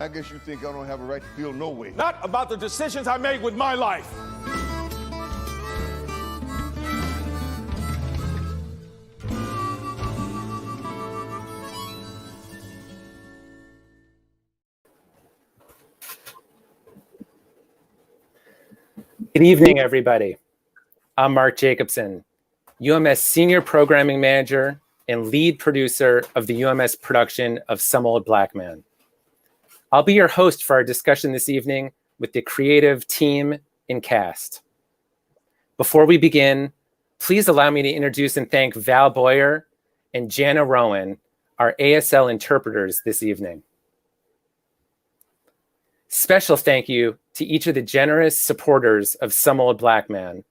I guess you think I don't have a right to feel no way. Not about the decisions I made with my life. Good evening, everybody. I'm Mark Jacobson, UMS Senior Programming Manager and lead producer of the UMS production of Some Old Black Man. I'll be your host for our discussion this evening with the creative team and cast. Before we begin, please allow me to introduce and thank Val Boyer and Jana Rowan, our ASL interpreters this evening. Special thank you to each of the generous supporters of Some Old Black Man,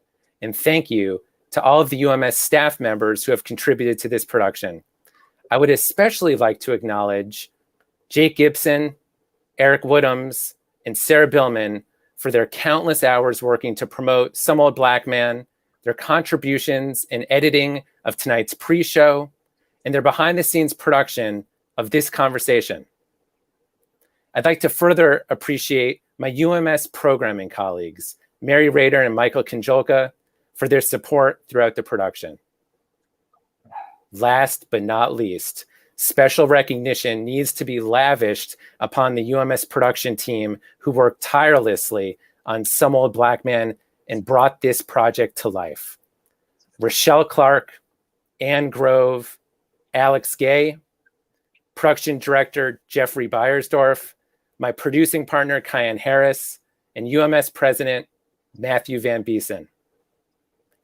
and thank you to all of the UMS staff members who have contributed to this production. I would especially like to acknowledge Jake Gibson, Eric Woodhams, and Sarah Billman for their countless hours working to promote Some Old Black Man, their contributions in editing of tonight's pre-show, and their behind-the-scenes production of this conversation. I'd like to further appreciate my UMS programming colleagues, Mary Rader and Michael Konjolka, for their support throughout the production. Last but not least, special recognition needs to be lavished upon the UMS production team who worked tirelessly on Some Old Black Man and brought this project to life. Rochelle Clark, Ann Grove, Alex Gay, production director Jeffrey Beiersdorf, my producing partner Kyan Harris, and UMS president Matthew Van Beesen.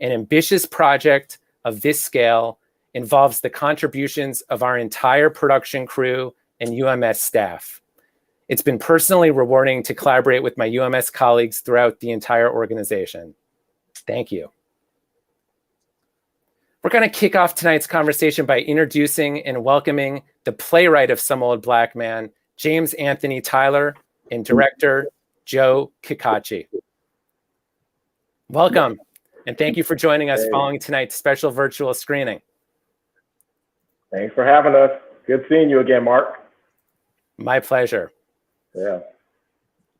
An ambitious project of this scale involves the contributions of our entire production crew and UMS staff. It's been personally rewarding to collaborate with my UMS colleagues throughout the entire organization. Thank you. We're going to kick off tonight's conversation by introducing and welcoming the playwright of Some Old Black Man, James Anthony Tyler, and director Joe Kikachi. Welcome. And thank you for joining us following tonight's special virtual screening. Thanks for having us. Good seeing you again, Mark. My pleasure. Yeah.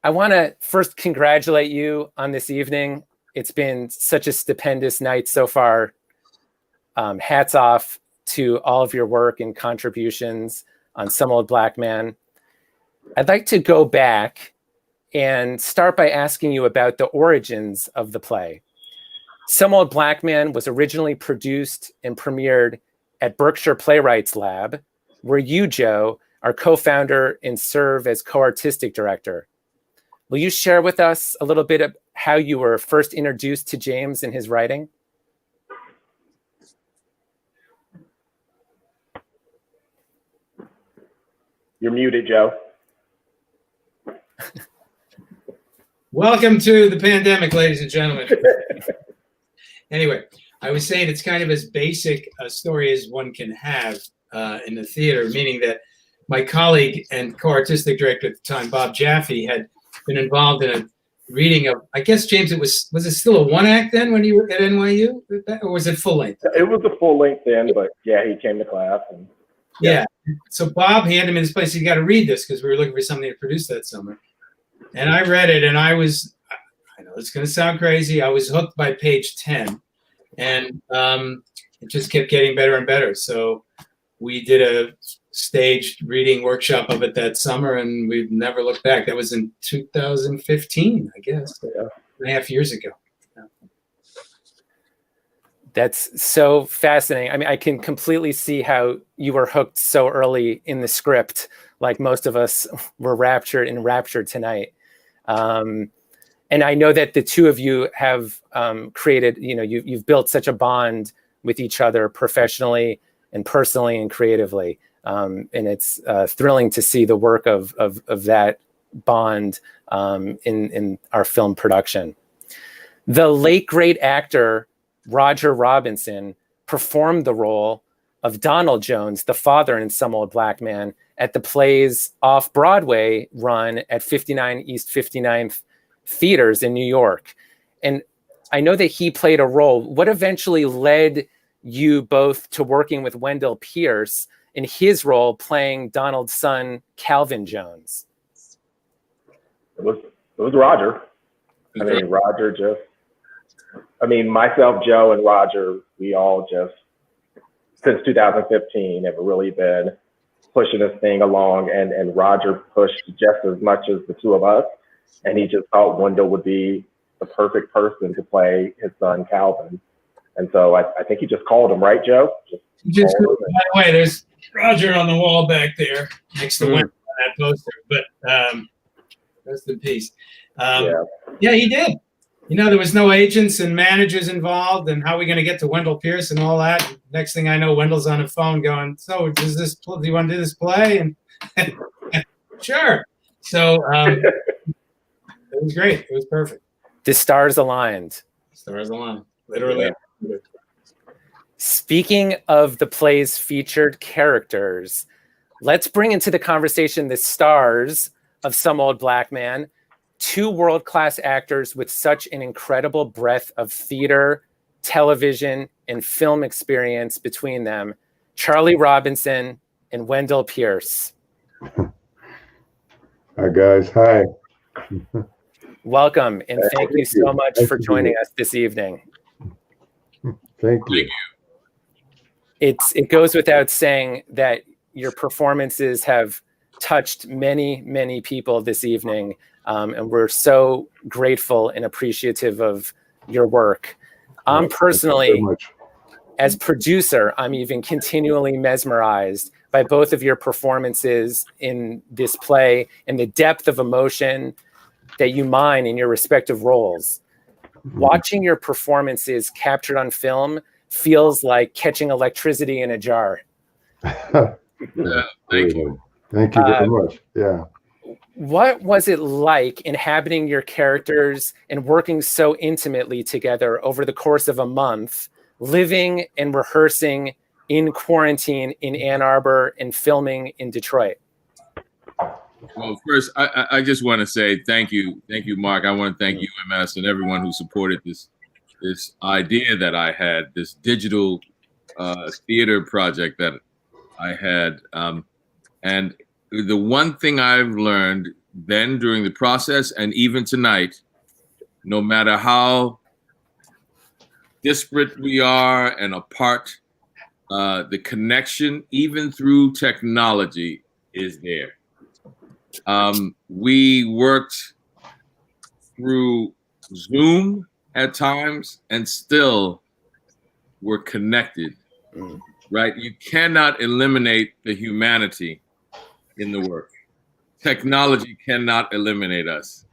I want to first congratulate you on this evening. It's been such a stupendous night so far. Hats off to all of your work and contributions on Some Old Black Man. I'd like to go back and start by asking you about the origins of the play. Some Old Black Man was originally produced and premiered at Berkshire Playwrights Lab, where you, Joe, are co-founder and serve as co-artistic director. Will you share with us a little bit of how you were first introduced to James and his writing? You're muted, Joe. Welcome to the pandemic, ladies and gentlemen. Anyway, I was saying it's kind of as basic a story as one can have in the theater, meaning that my colleague and co-artistic director at the time, Bob Jaffe, had been involved in a reading of, I guess, James, was it still a one act then when you were at NYU? Or was it full length? It was a full length then, but yeah, he came to class. And yeah. So Bob handed me this place. You got to read this because we were looking for something to produce that summer. And I read it, and I know it's going to sound crazy. I was hooked by page 10, and it just kept getting better and better. So we did a staged reading workshop of it that summer, and we've never looked back. That was in 2015, I guess, 2.5 years ago. Yeah. That's so fascinating. I mean, I can completely see how you were hooked so early in the script, like most of us were enraptured tonight. And I know that the two of you have created, you've built such a bond with each other professionally and personally and creatively. And it's thrilling to see the work of that bond in our film production. The late great actor, Roger Robinson, performed the role of Donald Jones, the father in Some Old Black Man, at the play's off-Broadway run at 59 East 59th Theaters in New York. And I know that he played a role. What eventually led you both to working with Wendell Pierce in his role playing Donald's son, Calvin Jones? It was Roger. I mean, Roger myself, Joe, and Roger, we all just, since 2015, have really been pushing this thing along, and Roger pushed just as much as the two of us, and he just thought Wendell would be the perfect person to play his son, Calvin. And so I think he just called him, right, Joe? By the way, there's Roger on the wall back there next to Wendell on that poster, but rest in peace. Yeah, he did. You know, there was no agents and managers involved, and how are we going to get to Wendell Pierce and all that? Next thing I know, Wendell's on the phone going, "So, do you want to do this play?" And sure. So it was great. It was perfect. The stars aligned. Stars aligned, literally. Yeah. Speaking of the play's featured characters, let's bring into the conversation the stars of Some Old Black Man. Two world-class actors with such an incredible breadth of theater, television, and film experience between them, Charlie Robinson and Wendell Pierce. Hi, guys. Hi. Welcome, and thank you so much for joining us this evening. Thank you. It goes without saying that your performances have touched many, many people this evening. And we're so grateful and appreciative of your work. I'm personally, as producer, I'm even continually mesmerized by both of your performances in this play and the depth of emotion that you mine in your respective roles. Watching your performances captured on film feels like catching electricity in a jar. Thank you. Thank you very much. Yeah. What was it like inhabiting your characters and working so intimately together over the course of a month, living and rehearsing in quarantine in Ann Arbor and filming in Detroit? Well, first, I just want to say thank you, Mark. I want to thank UMS and everyone who supported this idea that I had, this digital theater project that I had, and the one thing I've learned then during the process and even tonight, no matter how disparate we are and apart, the connection, even through technology, is there. We worked through Zoom at times and still were connected, right? You cannot eliminate the humanity in the work. Technology cannot eliminate us.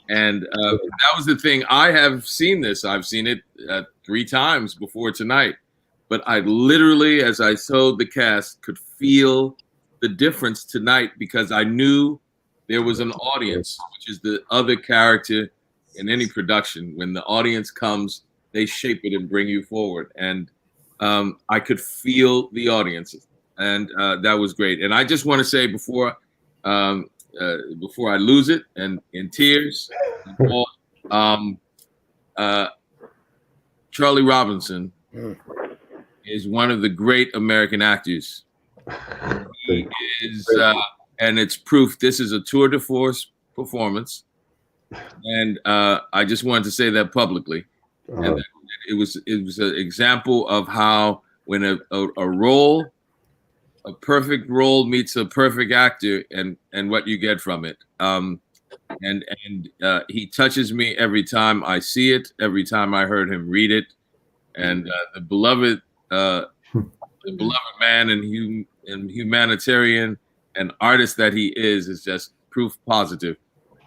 And that was the thing. I have seen this. I've seen it 3 times before tonight. But I literally, as I told the cast, could feel the difference tonight because I knew there was an audience, which is the other character in any production. When the audience comes, they shape it and bring you forward. And I could feel the audience. And that was great. And I just want to say before I lose it and in tears, Charlie Robinson is one of the great American actors. He is, and it's proof this is a tour de force performance. And I just wanted to say that publicly. And that it was an example of how when a role, a perfect role meets a perfect actor and what you get from it. And he touches me every time I see it, every time I heard him read it. And the beloved man and humanitarian and artist that he is just proof positive.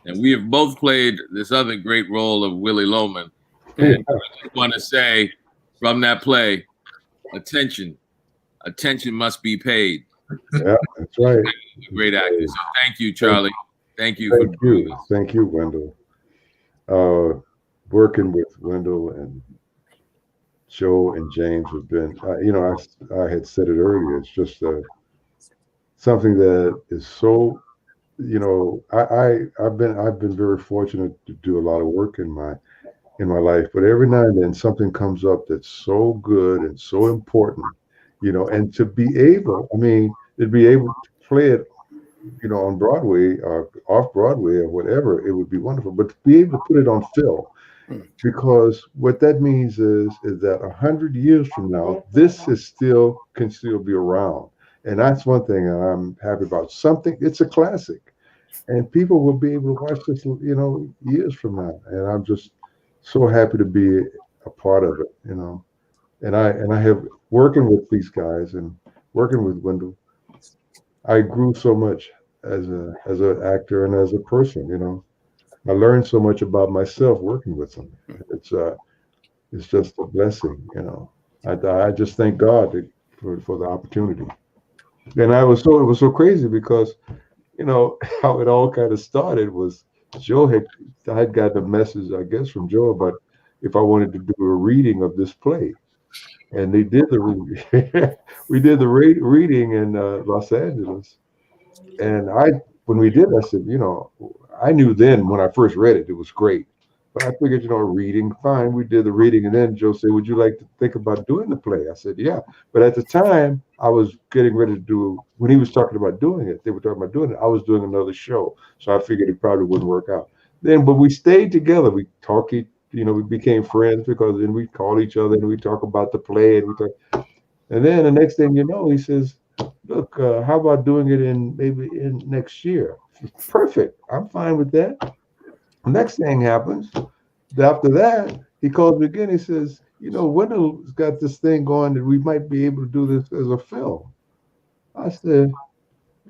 And we have both played this other great role of Willie Loman. And I just want to say from that play, attention must be paid. Yeah, that's right. Great actor. So thank you, Charlie. Thank you. Thank you, Wendell. Working with Wendell and Joe and James has been, I had said it earlier. It's just something that is so, I've been very fortunate to do a lot of work in my life, but every now and then something comes up that's so good and so important, and to be able to play it on Broadway or off Broadway or whatever, it would be wonderful. But to be able to put it on film, because what that means is that 100 years from now, this can still be around, and that's one thing I'm happy about. It's a classic, and people will be able to watch this, years from now, and I'm just so happy to be a part of it, And I have working with these guys and working with Wendell. I grew so much as an actor and as a person. I learned so much about myself working with them. It's just a blessing. I just thank God for the opportunity. And it was so crazy because how it all kind of started was I had gotten a message, I guess, from Joe about if I wanted to do a reading of this play. And they did the reading. We did the reading in Los Angeles. And when we did, I said, I knew then when I first read it, it was great. But I figured, reading, fine. We did the reading. And then Joe said, would you like to think about doing the play? I said, yeah. But at the time, I was getting ready to when he was talking about doing it, they were talking about doing it. I was doing another show. So I figured it probably wouldn't work out. But we stayed together. We talked, we became friends because then we called each other and we talk about the play. And then the next thing you know, he says, look, how about doing it maybe in next year? Perfect. I'm fine with that. Next thing happens, after that, he calls me again. He says, Wendell's got this thing going that we might be able to do this as a film. I said,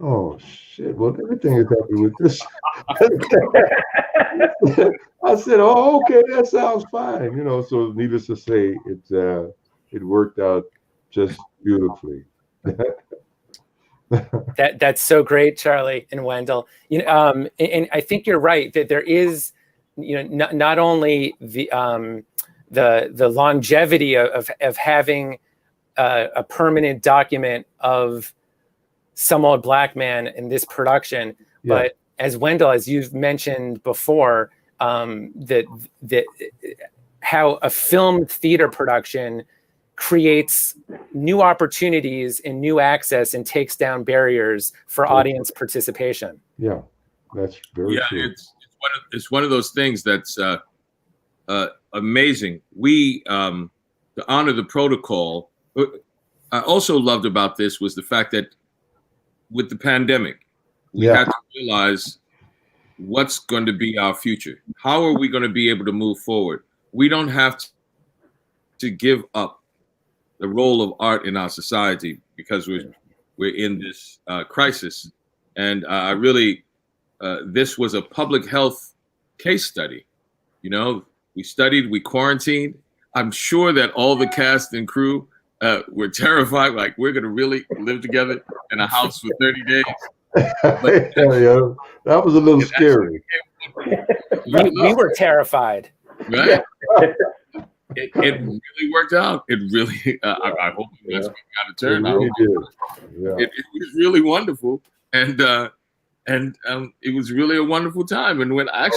oh, shit. Well, everything is happy with this. I said, oh, okay, that sounds fine. So needless to say, it worked out just beautifully. That's so great, Charlie and Wendell. And I think you're right that there is, not only the longevity of having a permanent document of Some Old Black Man in this production, but as Wendell, as you've mentioned before, that how a film theater production creates new opportunities and new access and takes down barriers for audience participation. Yeah, that's very true. It's one of those things that's amazing. We to honor the protocol. I also loved about this was the fact that with the pandemic, we had to realize what's going to be our future. How are we going to be able to move forward? We don't have to give up the role of art in our society because we're in this crisis. And I really, this was a public health case study. We quarantined. I'm sure that all the cast and crew were terrified, like we're going to really live together in a house for 30 days. But, that was a little scary. We were terrified. Right? It really worked out. It really, I hope you guys got a turn. It was really wonderful. And it was really a wonderful time. And when I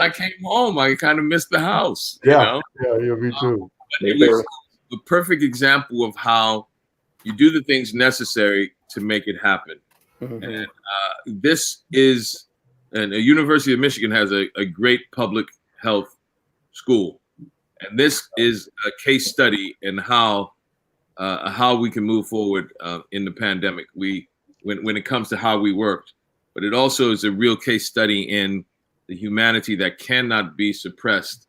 came home, I kind of missed the house. Yeah, me too. It was the perfect example of how you do the things necessary to make it happen. Mm-hmm. And this is, and the University of Michigan has a great public health school. And this is a case study in how we can move forward in the pandemic. When it comes to how we worked, but it also is a real case study in the humanity that cannot be suppressed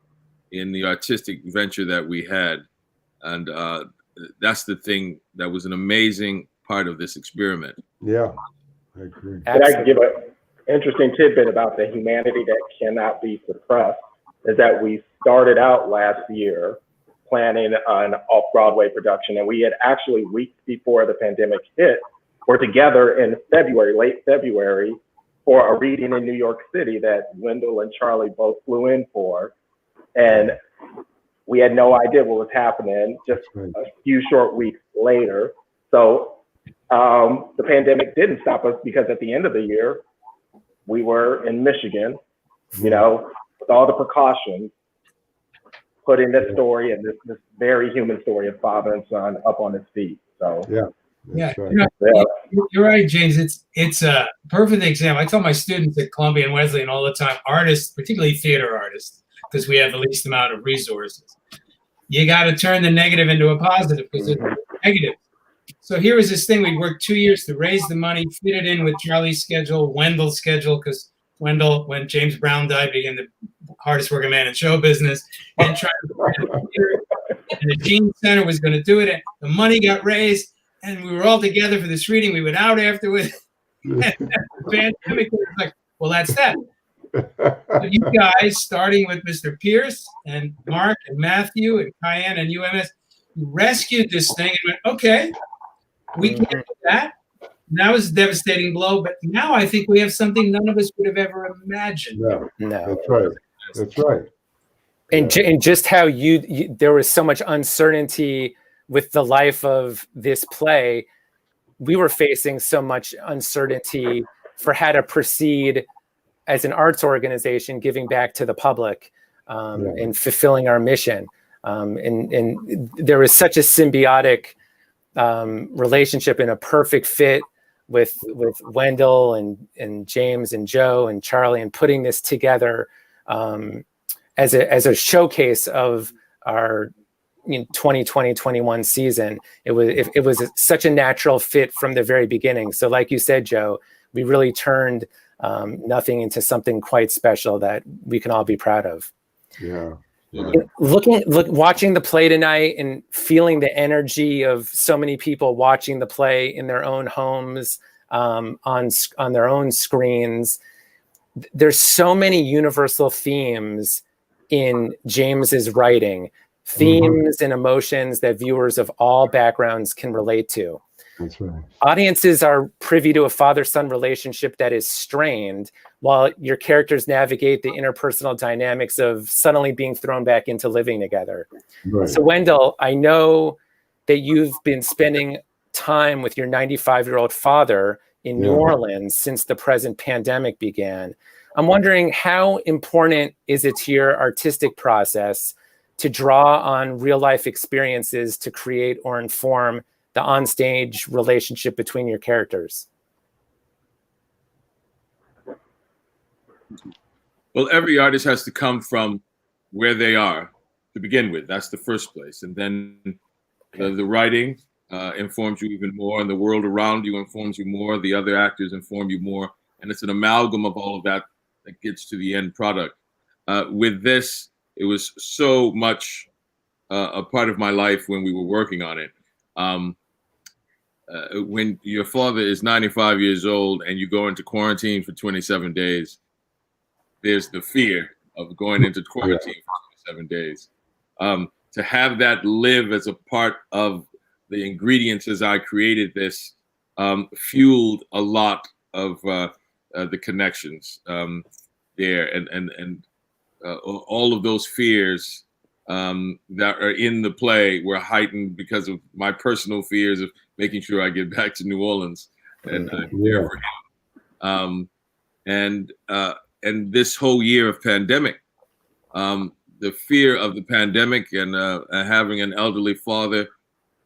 in the artistic venture that we had, and that's the thing that was an amazing part of this experiment. Yeah, I agree. And I can give an interesting tidbit about the humanity that cannot be suppressed. Is that we started out last year planning an off-Broadway production, and we had actually weeks before the pandemic hit, were together in February, late February, for a reading in New York City that Wendell and Charlie both flew in for. And we had no idea what was happening just a few short weeks later. So the pandemic didn't stop us because at the end of the year, we were in Michigan, with all the precautions, putting this story and this very human story of father and son up on its feet. So Yeah, right. you're right, James. It's a perfect example. I tell my students at Columbia and Wesleyan all the time, artists, particularly theater artists, because we have the least amount of resources. You got to turn the negative into a positive because it's negative. So here was this thing. We worked 2 years to raise the money, fit it in with Charlie's schedule, Wendell's schedule, because Wendell, when James Brown died, became the hardest working man in show business, and tried to and the Gene Center was going to do it. And the money got raised, and we were all together for this reading. We went out afterwards. And the pandemic was like, well, that's that. But you guys, starting with Mr. Pierce and Mark and Matthew and Cayenne and UMS, you rescued this thing and went, okay, we can't do that. And that was a devastating blow. But now I think we have something none of us would have ever imagined. No, No. that's right. That's right. And just how you there was so much uncertainty with the life of this play. We were facing so much uncertainty for how to proceed as an arts organization, giving back to the public and fulfilling our mission. And there was such a symbiotic relationship and a perfect fit with Wendell and James and Joe and Charlie, and putting this together as a showcase of our 2020-21 season. It was such a natural fit from the very beginning. So like you said, Joe, we really turned nothing into something quite special that we can all be proud of. Yeah. Watching the play tonight and feeling the energy of so many people watching the play in their own homes, on their own screens. There's so many universal themes in James's writing, themes and emotions that viewers of all backgrounds can relate to. That's right. Audiences are privy to a father-son relationship that is strained, while your characters navigate the interpersonal dynamics of suddenly being thrown back into living together. Right. So Wendell, I know that you've been spending time with your 95-year-old father in New Orleans since the present pandemic began. I'm wondering, how important is it to your artistic process to draw on real-life experiences to create or inform the onstage relationship between your characters? Well, every artist has to come from where they are to begin with. That's the first place. And then the writing informs you even more, and the world around you informs you more. The other actors inform you more. And it's an amalgam of all of that that gets to the end product. With this, it was so much a part of my life when we were working on it. When your father is 95 years old and you go into quarantine for 27 days, there's the fear of going into quarantine for 27 days. To have that live as a part of the ingredients as I created this fueled a lot of the connections there, and all of those fears that are in the play were heightened because of my personal fears of making sure I get back to New Orleans and there for him. And this whole year of pandemic, the fear of the pandemic and having an elderly father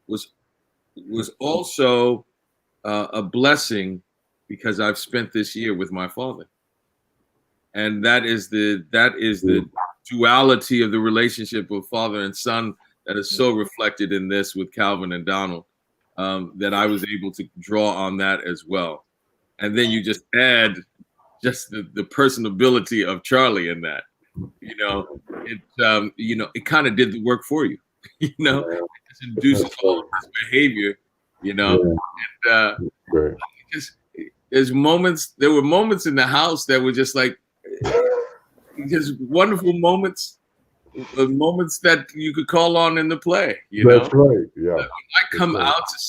was also a blessing, because I've spent this year with my father, and that is the duality of the relationship of father and son that is so reflected in this with Calvin and Donald, that I was able to draw on that as well. And then you just add just the personability of Charlie in that. It kind of did the work for you. It just induces all of this behavior, and there were moments in the house that were just like just wonderful moments, moments that you could call on in the play. That's right. Yeah. When I come out to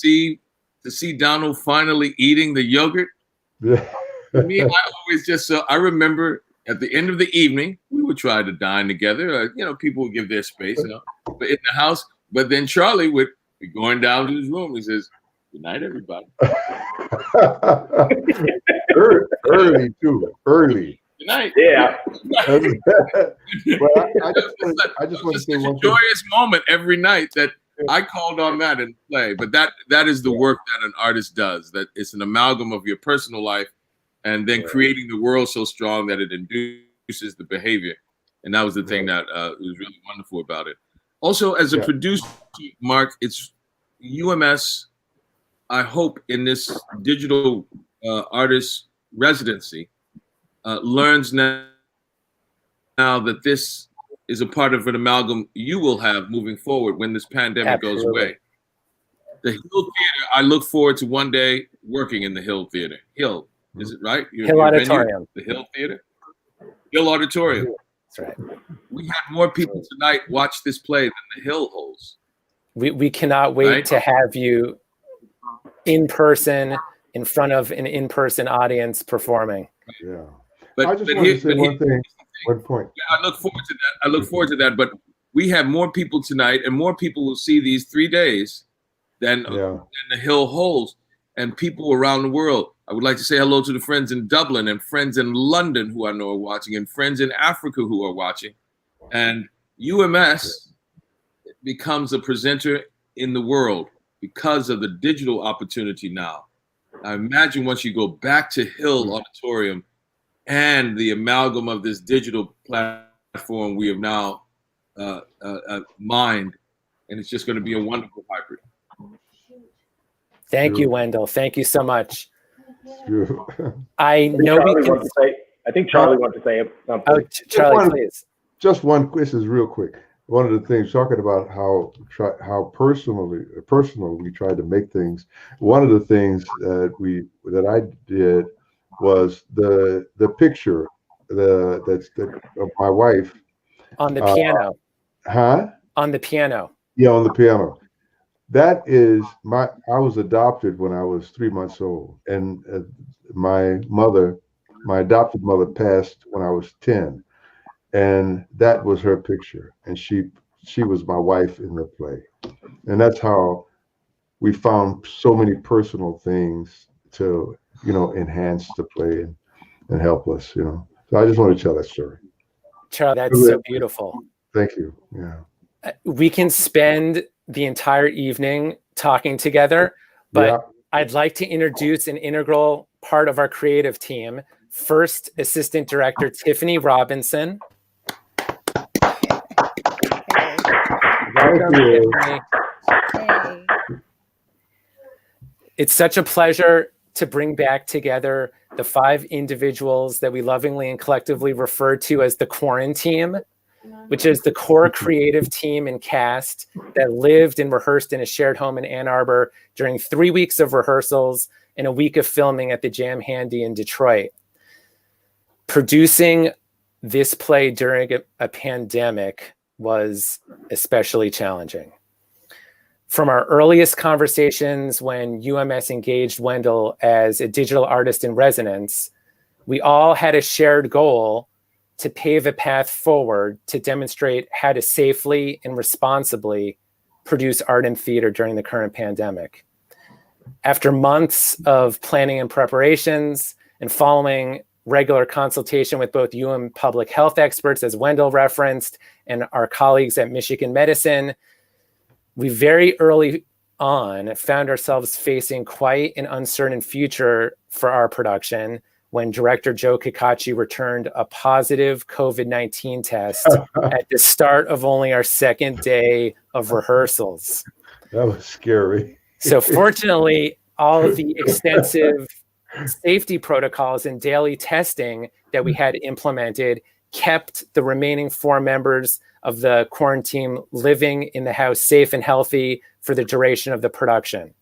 see Donald finally eating the yogurt. Yeah. Me, I remember at the end of the evening, we would try to dine together. People would give their space, but in the house. But then Charlie would be going down to his room. He says, "Good night, everybody." Early too. Early. Good night. Yeah. Well, I just want to say one thing. Joyous moment every night that I called on that in play, but that is the work that an artist does. That it's an amalgam of your personal life, and then creating the world so strong that it induces the behavior. And that was the thing that was really wonderful about it. Also, as a producer, Mark, it's UMS. I hope in this digital artist residency learns now that this is a part of an amalgam you will have moving forward when this pandemic goes away. The Hill Theater, I look forward to one day working in the Hill Theater. Hill, is it right? Hill Auditorium. Venue, the Hill Theater? Hill Auditorium. That's right. We had more people tonight watch this play than the Hill holds. We cannot wait to have you in person, in front of an in-person audience performing. Yeah. But I just want to say one thing. One point. Yeah, I look forward to that. I look forward to that. But we have more people tonight, and more people will see these 3 days than the Hill holds, and people around the world. I would like to say hello to the friends in Dublin and friends in London who I know are watching, and friends in Africa who are watching. And UMS becomes a presenter in the world because of the digital opportunity now. I imagine once you go back to Hill Auditorium and the amalgam of this digital platform we have now mined, and it's just going to be a wonderful hybrid. Thank you, Wendell. Thank you so much. Sure. I know we can. I think Charlie wants to say something. Oh, Charlie, please. Just one. This is real quick. One of the things talking about how personal we tried to make things. One of the things that I did was the picture of my wife on the piano. On the piano. Yeah, on the piano. That is I was adopted when I was 3 months old, and my adopted mother passed when I was 10, and that was her picture, and she was my wife in the play, and that's how we found so many personal things to enhance the play and help us. So I just want to tell that story. Charlie, that's so beautiful. Thank you. Yeah. We can spend the entire evening talking together, but I'd like to introduce an integral part of our creative team. First, Assistant Director Tiffany Robinson. Welcome, Tiffany. Hey. It's such a pleasure to bring back together the 5 individuals that we lovingly and collectively refer to as the Quaran-team, which is the core creative team and cast that lived and rehearsed in a shared home in Ann Arbor during 3 weeks of rehearsals and a week of filming at the Jam Handy in Detroit. Producing this play during a pandemic was especially challenging. From our earliest conversations when UMS engaged Wendell as a digital artist in residence, we all had a shared goal to pave a path forward to demonstrate how to safely and responsibly produce art and theater during the current pandemic. After months of planning and preparations and following regular consultation with both public health experts, as Wendell referenced, and our colleagues at Michigan Medicine, we very early on found ourselves facing quite an uncertain future for our production when director Joe Kakachi returned a positive COVID-19 test at the start of only our second day of rehearsals. That was scary. So fortunately, all of the extensive safety protocols and daily testing that we had implemented kept the remaining 4 members of the Quaran-team living in the house safe and healthy for the duration of the production.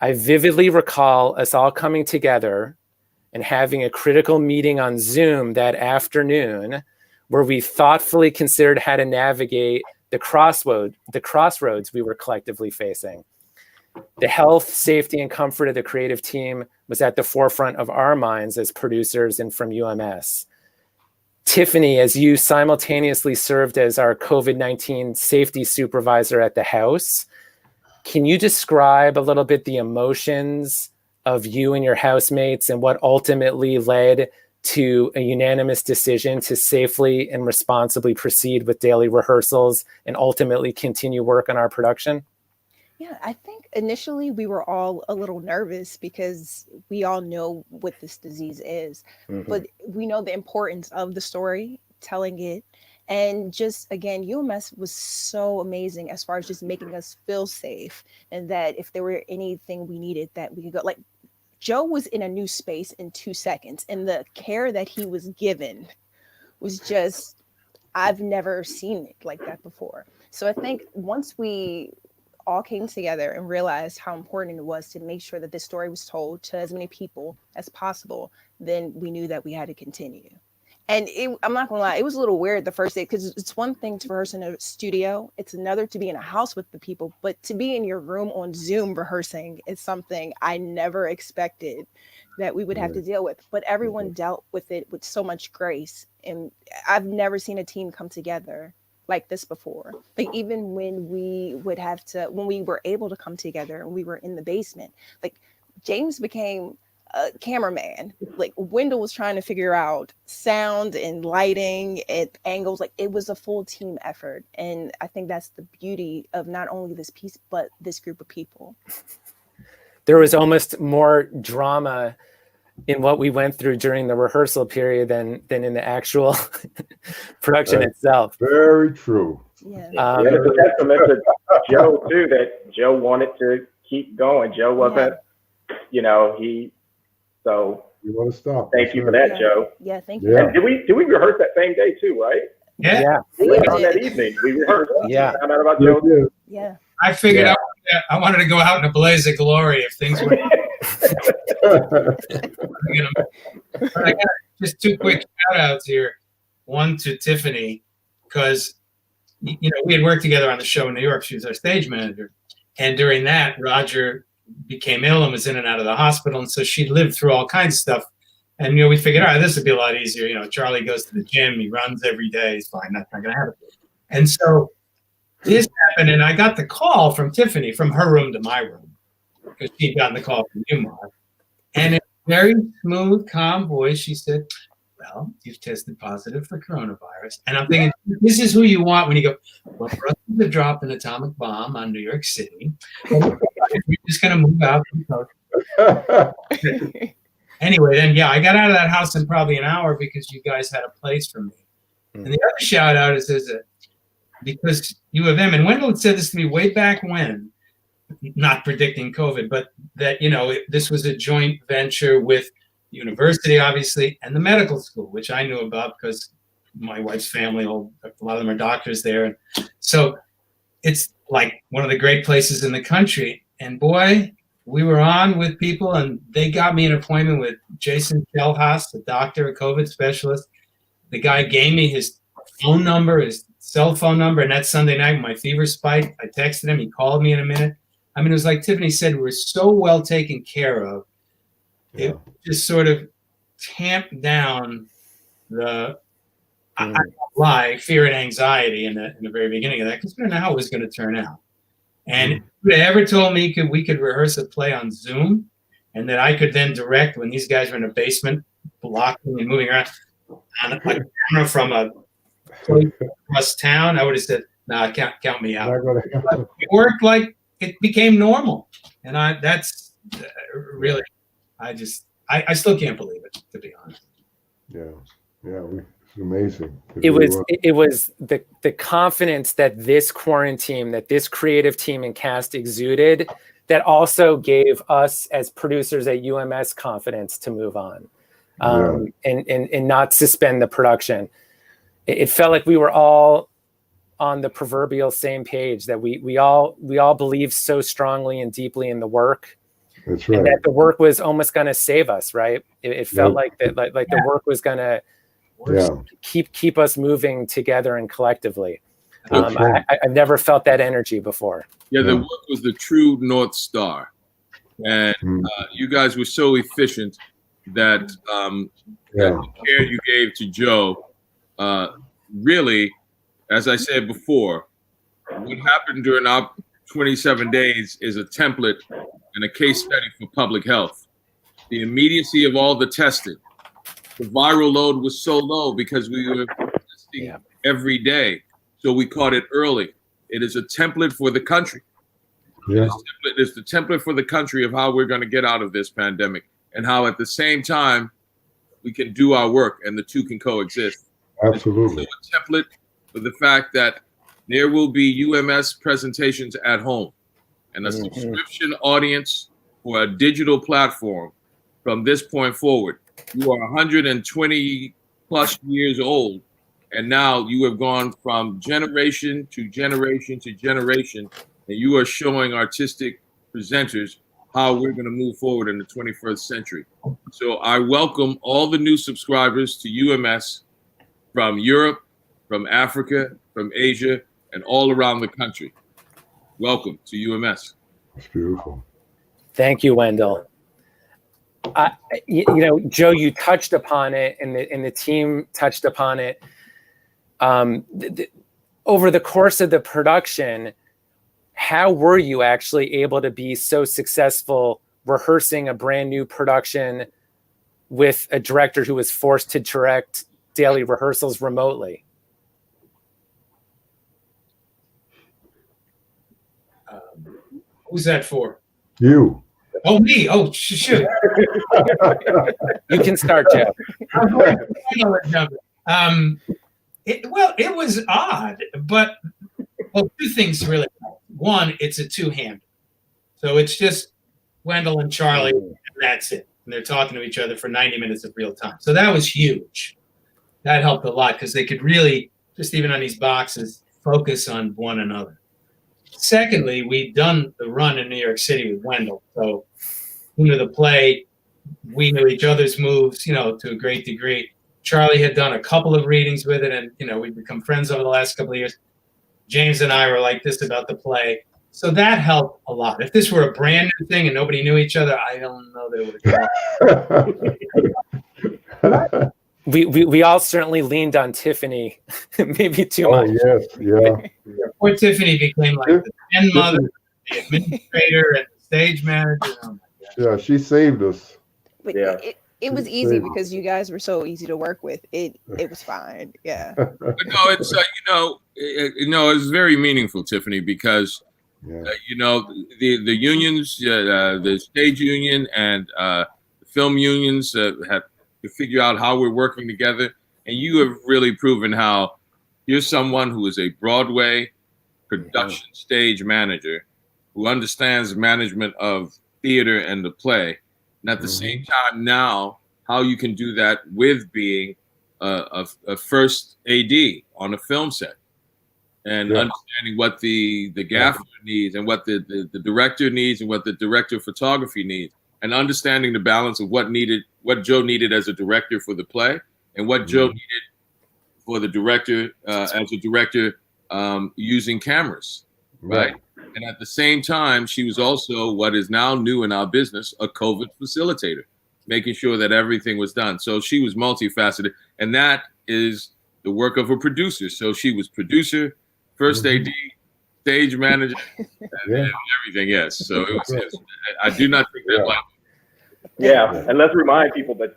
I vividly recall us all coming together and having a critical meeting on Zoom that afternoon where we thoughtfully considered how to navigate the crossroads we were collectively facing. The health, safety, and comfort of the creative team was at the forefront of our minds as producers and from UMS. Tiffany, as you simultaneously served as our COVID-19 safety supervisor at the house, can you describe a little bit the emotions of you and your housemates and what ultimately led to a unanimous decision to safely and responsibly proceed with daily rehearsals and ultimately continue work on our production? Yeah, I think initially we were all a little nervous because we all know what this disease is, but we know the importance of the story, telling it. And just again, UMS was so amazing as far as just making us feel safe, and that if there were anything we needed, that we could go. Like Joe was in a new space in 2 seconds, and the care that he was given was just, I've never seen it like that before. So I think once we all came together and realized how important it was to make sure that this story was told to as many people as possible, then we knew that we had to continue. And I'm not gonna lie, it was a little weird the first day, because it's one thing to rehearse in a studio, it's another to be in a house with the people, but to be in your room on Zoom rehearsing is something I never expected that we would have to deal with. But everyone dealt with it with so much grace, and I've never seen a team come together like this before. Like even when we were able to come together and we were in the basement, like James became a cameraman. Like Wendell was trying to figure out sound and lighting and angles. Like it was a full team effort. And I think that's the beauty of not only this piece, but this group of people. There was almost more drama in what we went through during the rehearsal period than in the actual production itself. Very true. Yeah. And it's a testament to Joe too, that Joe wanted to keep going. Joe wasn't, so You want to stop? thank you for that, Joe. Yeah, thank you. Yeah. And did we rehearse that same day too, right? Yeah. Later on that evening, we rehearsed. Yeah. Found out about Yeah, Joe. yeah. Yeah. I figured out I wanted to go out in a blaze of glory if things were. But I got just 2 quick shout outs here. One to Tiffany, because we had worked together on the show in New York. She was our stage manager. And during that, Roger became ill and was in and out of the hospital. And so she lived through all kinds of stuff. And we figured, all right, this would be a lot easier. Charlie goes to the gym, he runs every day, he's fine, that's not gonna happen. And so this happened, and I got the call from Tiffany from her room to my room, because she'd gotten the call from you, Mark. And in a very smooth, calm voice, she said, well, you've tested positive for coronavirus. And I'm thinking, this is who you want when you go, well, Russians have dropped an atomic bomb on New York City. We're just going to move out. Anyway, then, I got out of that house in probably an hour because you guys had a place for me. And the other shout out is that because U of M, and Wendell had said this to me way back when, not predicting COVID, but that, this was a joint venture with the university, obviously, and the medical school, which I knew about because my wife's family, a lot of them are doctors there. And so it's like one of the great places in the country. And boy, we were on with people, and they got me an appointment with Jason Shelhaas, a doctor, a COVID specialist. The guy gave me his phone number, his cell phone number, and that Sunday night when my fever spiked, I texted him. He called me in a minute. I mean, it was like Tiffany said, we were so well taken care of. It just sort of tamped down the I don't lie, fear and anxiety in the very beginning of that, because we didn't know how it was going to turn out. And if you ever told me we could rehearse a play on Zoom, and that I could then direct when these guys were in a basement, blocking and moving around on a camera from a place across town, I would have said, "Nah, count me out." It worked like it became normal, and that's really, I still can't believe it, to be honest. It's amazing. It was the confidence that this Quaran-team, that this creative team and cast exuded, that also gave us as producers at UMS confidence to move on, and not suspend the production. It felt like we were all on the proverbial same page, that we all believed so strongly and deeply in the work. That's right. And that the work was almost going to save us, right? It felt like that, like the work was going to keep us moving together and collectively. Right. I've never felt that energy before. Yeah, the work was the true North Star. And you guys were so efficient that the care you gave to Joe, really, as I said before, what happened during our 27 days is a template and a case study for public health. The immediacy of all the testing, the viral load was so low because we were testing every day. So we caught it early. It is a template for the country. Yeah. It's the template for the country of how we're going to get out of this pandemic, and how at the same time we can do our work and the two can coexist. Absolutely. It's also a template for the fact that there will be UMS presentations at home and a subscription audience for a digital platform from this point forward. You are 120 plus years old, and now you have gone from generation to generation to generation, and you are showing artistic presenters how we're going to move forward in the 21st century. So I welcome all the new subscribers to UMS from Europe, from Africa, from Asia, and all around the country. Welcome to UMS. It's beautiful. Thank you, Wendell. You know, Joe, you touched upon it, and the team touched upon it. Over the course of the production, how were you actually able to be so successful rehearsing a brand new production with a director who was forced to direct daily rehearsals remotely? Who's that for? You. Oh, me. Oh, shoot. You can start, Jeff. It was odd, but two things really. One, it's a two-hander. So it's just Wendell and Charlie, and that's it. And they're talking to each other for 90 minutes of real time. So that was huge. That helped a lot because they could really, just even on these boxes, focus on one another. Secondly, we'd done the run in New York City with Wendell. So we knew the play. We knew each other's moves, you know, to a great degree. Charlie had done a couple of readings with it, and, you know, we've become friends over the last couple of years. James and I were like this about the play. So that helped a lot. If this were a brand new thing and nobody knew each other, I don't know they would have gone. We all certainly leaned on Tiffany, maybe too much. Yes, yeah. Poor Tiffany became like the pen mother, the administrator, and the stage manager. Oh my God. Yeah, she saved us. But it was easy because you guys were so easy to work with. It was fine. Yeah. But no, it's it's very meaningful, Tiffany, because you know, the unions, the stage union and the film unions have to figure out how we're working together, and you have really proven how you're someone who is a Broadway production stage manager who understands management of theater and the play. And at the same time now, how you can do that with being a first AD on a film set and understanding what the gaffer needs and what the director needs and what the director of photography needs, and understanding the balance of what Joe needed as a director for the play and what Joe needed for the director as a director using cameras, right? And at the same time, she was also what is now new in our business, a COVID facilitator, making sure that everything was done. So she was multifaceted, and that is the work of a producer. So she was producer, first AD, stage manager, and everything. Yes. So it was. I do not think that like. Yeah, and let's remind people that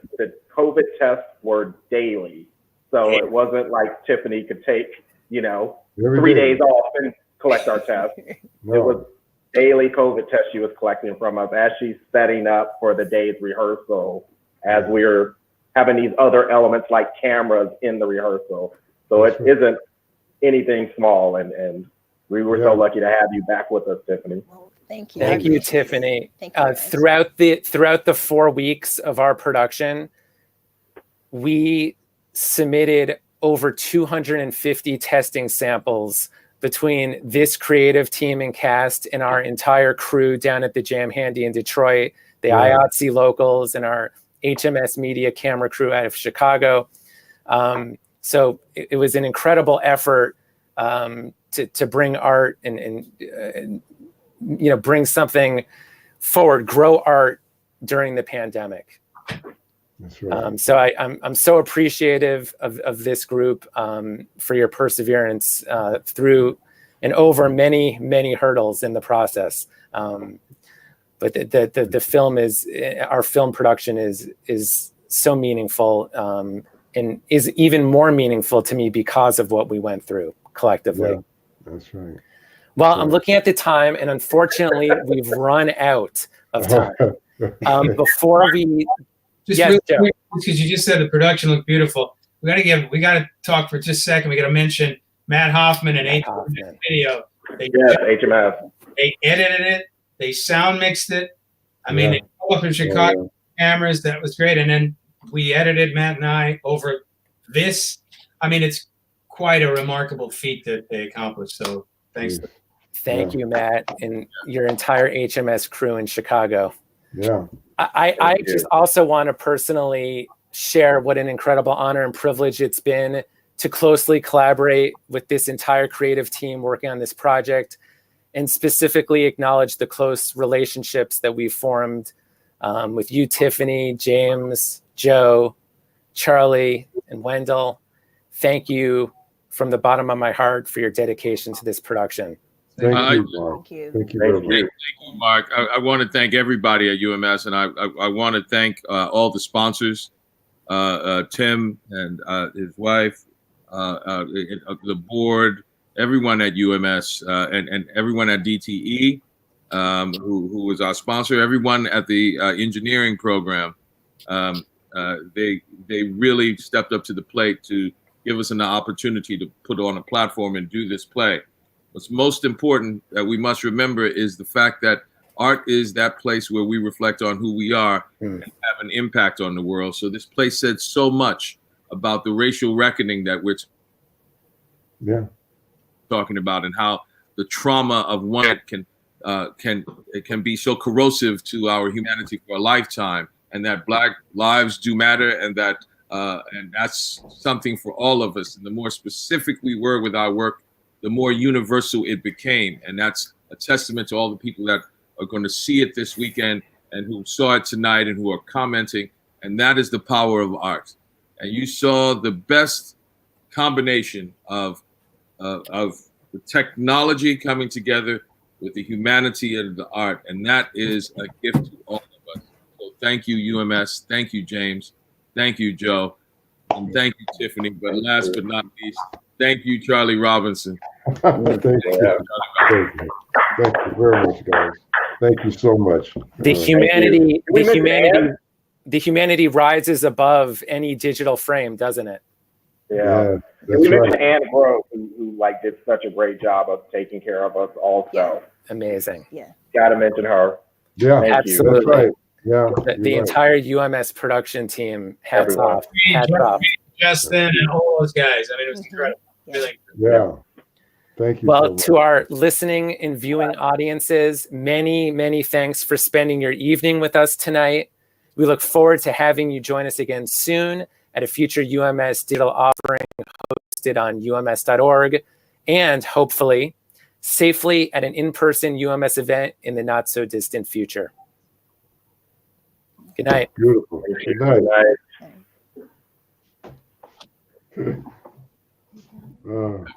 COVID tests were daily, so it wasn't like Tiffany could take 3 days off and collect our test. No. It was daily COVID tests she was collecting from us as she's setting up for the day's rehearsal, as we're having these other elements like cameras in the rehearsal. So it isn't anything small, and we were so lucky to have you back with us, Tiffany. Well, thank you. Thank you, Tiffany. Thank you, throughout the 4 weeks of our production, we submitted over 250 testing samples between this creative team and cast and our entire crew down at the Jam Handy in Detroit, the IATSE locals, and our HMS Media camera crew out of Chicago. So it was an incredible effort to bring art and bring something forward, grow art during the pandemic. That's right. So I'm so appreciative of this group for your perseverance through and over many hurdles in the process. But the film our film production is so meaningful, and is even more meaningful to me because of what we went through collectively. Yeah, that's right. Well, I'm looking at the time, and unfortunately, we've run out of time. Before we, Just yes, real Joe. quick, because you just said the production looked beautiful. We got to talk for just a second. We got to mention Matt Hoffman and Matt HMS Hoffman. Video. Yes, HMS. They edited it. They sound mixed it. I mean, they pulled up in Chicago cameras. That was great. And then we edited, Matt and I, over this. I mean, it's quite a remarkable feat that they accomplished. So thanks. Thank you, Matt, and your entire HMS crew in Chicago. Yeah. I just also want to personally share what an incredible honor and privilege it's been to closely collaborate with this entire creative team working on this project, and specifically acknowledge the close relationships that we've formed with you, Tiffany, James, Joe, Charlie, and Wendell. Thank you from the bottom of my heart for your dedication to this production. Thank you, Mark. Thank you. Thank you very much. Thank you, Mark. I want to thank everybody at UMS, and I want to thank all the sponsors, Tim and his wife, the board, everyone at UMS, and everyone at DTE, who was our sponsor, everyone at the engineering program. They really stepped up to the plate to give us an opportunity to put on a platform and do this play. What's most important that we must remember is the fact that art is that place where we reflect on who we are and have an impact on the world. So this place said so much about the racial reckoning that we're talking about, and how the trauma of one can be so corrosive to our humanity for a lifetime, and that Black lives do matter, and that and that's something for all of us. And the more specific we were with our work, the more universal it became. And that's a testament to all the people that are going to see it this weekend and who saw it tonight and who are commenting. And that is the power of art. And you saw the best combination of the technology coming together with the humanity and the art. And that is a gift to all of us. So thank you, UMS. Thank you, James. Thank you, Joe. And thank you, Tiffany. But last but not least, thank you, Charlie Robinson. Thank you. Thank you very much, guys. Thank you so much. The humanity rises above any digital frame, doesn't it? Yeah. We mentioned Ann Grove, who like did such a great job of taking care of us also. Yeah. Amazing. Yeah. Got to mention her. Yeah, absolutely. That's right. Yeah, the entire UMS production team, hats off. Hats off. Justin and all those guys. I mean, it was incredible. Really. Yeah. Thank you. Well, to our listening and viewing audiences, many, many thanks for spending your evening with us tonight. We look forward to having you join us again soon at a future UMS digital offering hosted on ums.org, and hopefully safely at an in-person UMS event in the not so distant future. Good night. Beautiful. Good night. Good night.